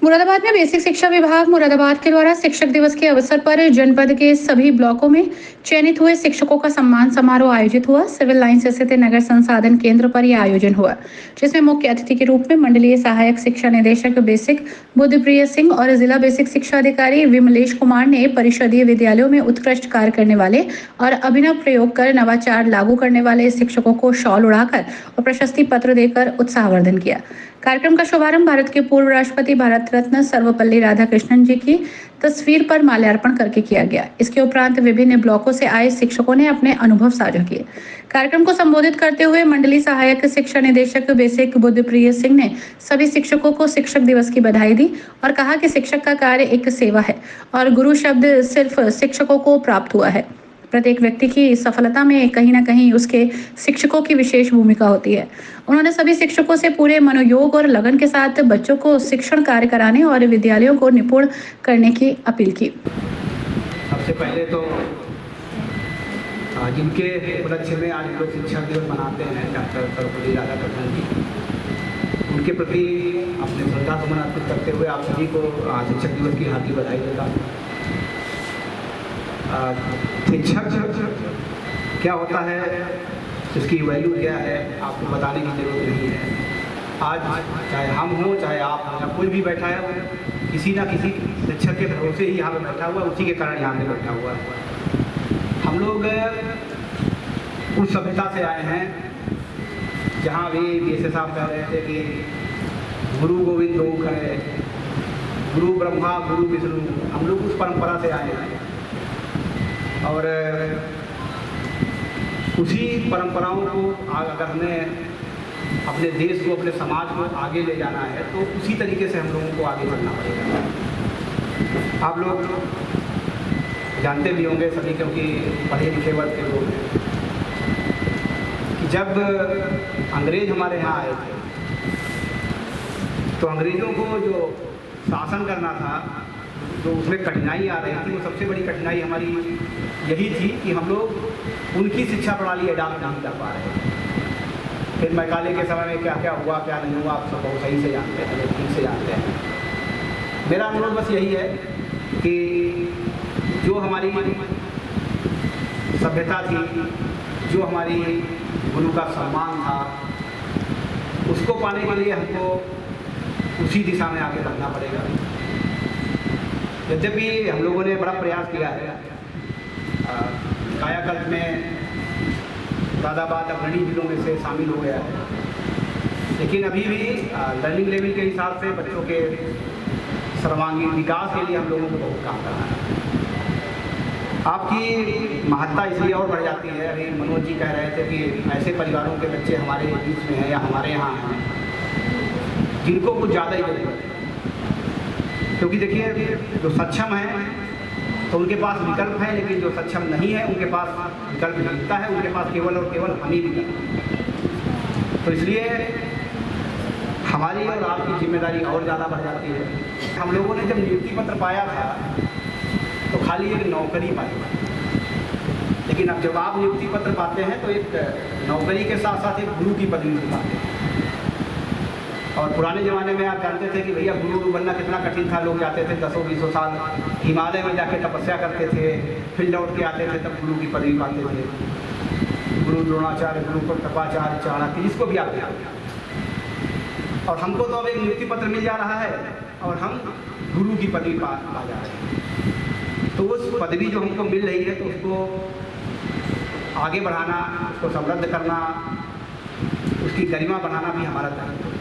मुरादाबाद में बेसिक शिक्षा विभाग मुरादाबाद के द्वारा शिक्षक दिवस के अवसर पर जनपद के सभी ब्लॉकों में चयनित हुए शिक्षकों का सम्मान समारोह आयोजित हुआ। सिविल लाइंस स्थित नगर संसाधन केंद्र पर यह आयोजन हुआ, जिसमें मुख्य अतिथि के रूप में मंडलीय सहायक शिक्षा निदेशक बेसिक बुद्धप्रिय सिंह और जिला बेसिक शिक्षा अधिकारी विमलेश कुमार ने परिषदीय विद्यालयों में उत्कृष्ट कार्य करने वाले और अभिनव प्रयोग कर नवाचार लागू करने वाले शिक्षकों को शॉल उड़ाकर और प्रशस्ति पत्र देकर उत्साहवर्धन किया। कार्यक्रम का शुभारंभ भारत के पूर्व राष्ट्रपति भारत रत्न सर्वपल्ली राधाकृष्णन जी की तस्वीर पर माल्यार्पण करके किया गया। इसके उपरांत विभिन्न ब्लॉकों से आए शिक्षकों ने अपने अनुभव साझा किए। कार्यक्रम को संबोधित करते हुए मंडलीय सहायक शिक्षा निदेशक बेसिक बुद्धप्रिय सिंह ने सभी शिक्षकों को शिक्षक दिवस की बधाई दी और कहा कि शिक्षक का कार्य एक सेवा है और गुरु शब्द सिर्फ शिक्षकों को प्राप्त हुआ है। प्रत्येक व्यक्ति की सफलता में कहीं ना कहीं उसके शिक्षकों की विशेष भूमिका होती है। उन्होंने सभी शिक्षकों से पूरे मनोयोग और लगन के साथ बच्चों को शिक्षण कार्य कराने और विद्यालयों को निपुण करने की अपील की। सबसे पहले तो जिनके उपलक्ष्य में आज लोग शिक्षक दिवस मनाते हैं, डॉक्टर सर्वपल्ली राधाकृष्णन जी, उनके प्रति अपने श्रद्धा सुमन अर्पित करते हुए आप सभी को शिक्षक दिवस की हार्दिक बधाई देता हूँ। शिक्षक क्या होता है, इसकी वैल्यू क्या है, आपको बताने की जरूरत नहीं है। आज चाहे हम हों, चाहे आप हों, या कोई भी बैठा है, किसी ना किसी शिक्षक के भरोसे ही यहाँ पर बैठा हुआ, उसी के कारण यहाँ पर बैठा हुआ है। हम लोग उस सभ्यता से आए हैं जहाँ भी बीएसए साहब कह रहे थे कि गुरु गोविंद दो है, गुरु ब्रह्मा गुरु विष्णु। हम लोग उस परंपरा से आए हैं और उसी परंपराओं को अगर हमें अपने देश को, अपने समाज को आगे ले जाना है तो उसी तरीके से हम लोगों को आगे बढ़ना पड़ेगा। आप लोग जानते भी होंगे सभी, क्योंकि पढ़े लिखे वर्ग के लोग हैं, कि जब अंग्रेज हमारे यहाँ आए थे तो अंग्रेज़ों को जो शासन करना था, जो उसमें कठिनाई आ रही थी, वो सबसे बड़ी कठिनाई हमारी यही थी कि हम लोग उनकी शिक्षा प्रणाली अडॉप्ट नहीं कर पा रहे। फिर मैकाले के समय में क्या क्या हुआ, क्या नहीं हुआ, आप सब बहुत सही से जानते हैं, ठीक से जानते हैं। मेरा अनुरोध बस यही है कि जो हमारी सभ्यता थी, जो हमारी गुरु का सम्मान था, उसको पाने के लिए हमको उसी दिशा में आगे बढ़ना पड़ेगा। यद्यपि हम लोगों ने बड़ा प्रयास किया है, कायाकल्प में मुरादाबाद अग्रणी जिलों में से शामिल हो गया है, लेकिन अभी भी लर्निंग लेवल के हिसाब से बच्चों के सर्वांगीण विकास के लिए हम लोगों को बहुत काम करना है। आपकी महत्ता इसलिए और बढ़ जाती है। अभी मनोज जी कह रहे थे कि ऐसे परिवारों के बच्चे हमारे बीच में हैं या हमारे यहाँ हैं जिनको कुछ ज़्यादा ही जरूरत है, क्योंकि देखिए जो सक्षम है तो उनके पास विकल्प है, लेकिन जो सक्षम नहीं है उनके पास विकल्प मिलता है, उनके पास केवल और केवल हम ही विकल्प। तो इसलिए हमारी और आपकी जिम्मेदारी और ज़्यादा बढ़ जाती है। हम लोगों ने जब नियुक्ति पत्र पाया था तो खाली एक नौकरी पाई, लेकिन अब जब आप नियुक्ति पत्र पाते हैं तो एक नौकरी के साथ साथ एक गुरु की पदवी भी पाते हैं। और पुराने ज़माने में आप जानते थे कि भैया गुरु बनना कितना कठिन था। लोग जाते थे 10-20 साल हिमालय में जाके तपस्या करते थे, फिर लौट के आते थे, तब गुरु की पदवी पाते थे। गुरु द्रोणाचार्य, गुरु कृपाचार्य, चाणक्य, जिसको भी आते थे। और हमको तो अब एक नियुक्ति पत्र मिल जा रहा है और हम गुरु की पदवी पा जा रहे हैं। तो उस पदवी जो हमको मिल रही है तो उसको आगे बढ़ाना, उसको समृद्ध करना, उसकी गरिमा बढ़ाना भी हमारा दायित्व है।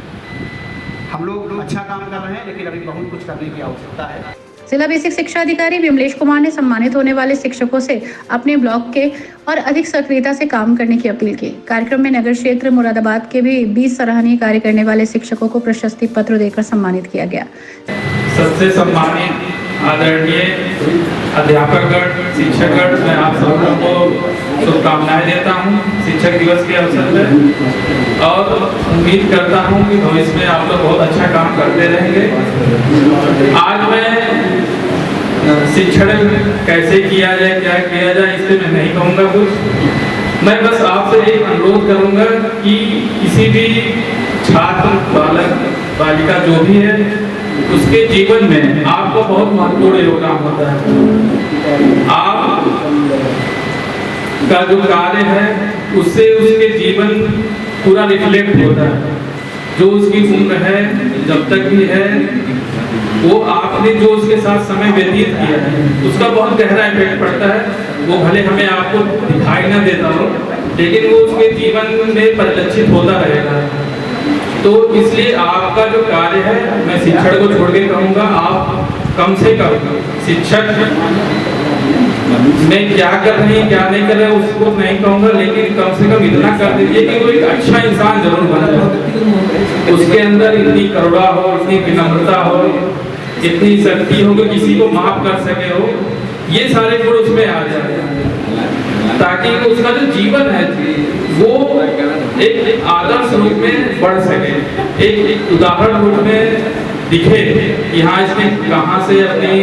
हम लोग अच्छा काम कर रहे हैं, लेकिन अभी बहुत कुछ करने की आवश्यकता है। जिला बेसिक शिक्षा अधिकारी विमलेश कुमार ने सम्मानित होने वाले शिक्षकों से अपने ब्लॉक के और अधिक सक्रियता से काम करने की अपील की। कार्यक्रम में नगर क्षेत्र मुरादाबाद के भी 20 सराहनीय कार्य करने वाले शिक्षकों को प्रशस्ति पत्र देकर सम्मानित किया गया। सबसे सम्मानित आदरणीय अध्यापकगण, शिक्षकगण, मैं आप सबों को शुभकामनाएं देता हूं शिक्षक दिवस के अवसर पर और उम्मीद करता हूं कि भविष्य में आप लोग बहुत अच्छा काम करते रहेंगे। आज मैं शिक्षण कैसे किया जाए, क्या किया जाए, इस पर मैं नहीं कहूँगा कुछ। मैं बस आपसे एक अनुरोध करूँगा कि किसी भी छात्र, बालक, बालिका जो भी है, उसके जीवन में आपका बहुत महत्वपूर्ण योगदान होता है। आप का जो कार्य है उससे उसके जीवन पूरा रिफ्लेक्ट होता है। जो उसकी उम्र है, जब तक भी है, वो आपने जो उसके साथ समय व्यतीत किया है उसका बहुत गहरा इफेक्ट पड़ता है। वो भले हमें आपको दिखाई ना देता हो, लेकिन वो उसके जीवन में परिलक्षित होता रहेगा। तो इसलिए आपका जो कार्य है, मैं शिक्षण को छोड़ के कहूँगा, आप कम से कम शिक्षक में क्या कर रहे हैं क्या नहीं कर रहे हैं उसको नहीं कहूँगा, लेकिन कम से कम इतना कर दीजिए कि वो एक अच्छा इंसान जरूर बन जाए। उसके अंदर इतनी करुणा हो, इतनी विनम्रता हो, इतनी शक्ति हो कि किसी को माफ कर सके हो, ये सारे गुण उसमें आ जाए, ताकि उसका जो जीवन है वो एक आदर्श रूप में बढ़ सके, एक उदाहरण रूप में दिखे कि हाँ इसने कहाँ से अपनी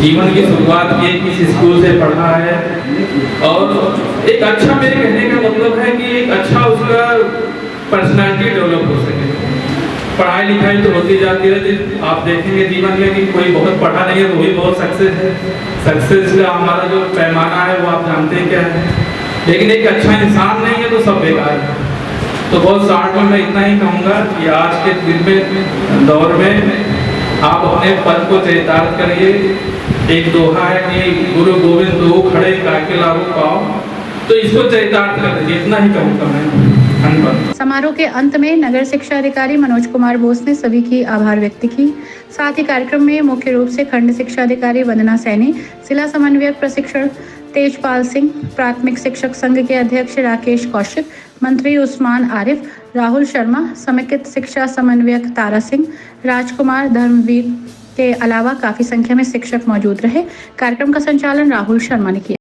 जीवन की शुरुआत की, किस स्कूल से पढ़ा है। और एक अच्छा, मेरे कहने का मतलब है कि एक अच्छा उसका पर्सनालिटी डेवलप हो सके। पढ़ाई लिखाई तो होती जाती है, आप देखेंगे जीवन में कि कोई बहुत पढ़ा नहीं है तो वही बहुत सक्सेस है। सक्सेस का हमारा जो पैमाना है वो आप जानते हैं क्या है, लेकिन एक अच्छा इंसान नहीं है तो सब बेकार है। तो बहुत शॉर्ट में मैं इतना ही कहूँगा कि आज के दिन में दौर में आप अपने पद को चरितार्थ करिए। एक दोहा है कि गुरु गोविंद दो खड़े काके लागू पाओ, तो इसको चरितार्थ कर दीजिए, इतना ही कहूँगा मैं। धन्यवाद। समारोह के अंत में नगर शिक्षा अधिकारी मनोज कुमार बोस ने सभी की आभार व्यक्त की। साथ ही कार्यक्रम में मुख्य रूप से खंड शिक्षा अधिकारी वंदना सैनी, जिला समन्वयक प्रशिक्षण तेजपाल सिंह, प्राथमिक शिक्षक संघ के अध्यक्ष राकेश कौशिक, मंत्री उस्मान आरिफ, राहुल शर्मा, समेकित शिक्षा समन्वयक तारा सिंह, राजकुमार, धर्मवीर के अलावा काफी संख्या में शिक्षक मौजूद रहे। कार्यक्रम का संचालन राहुल शर्मा ने किया।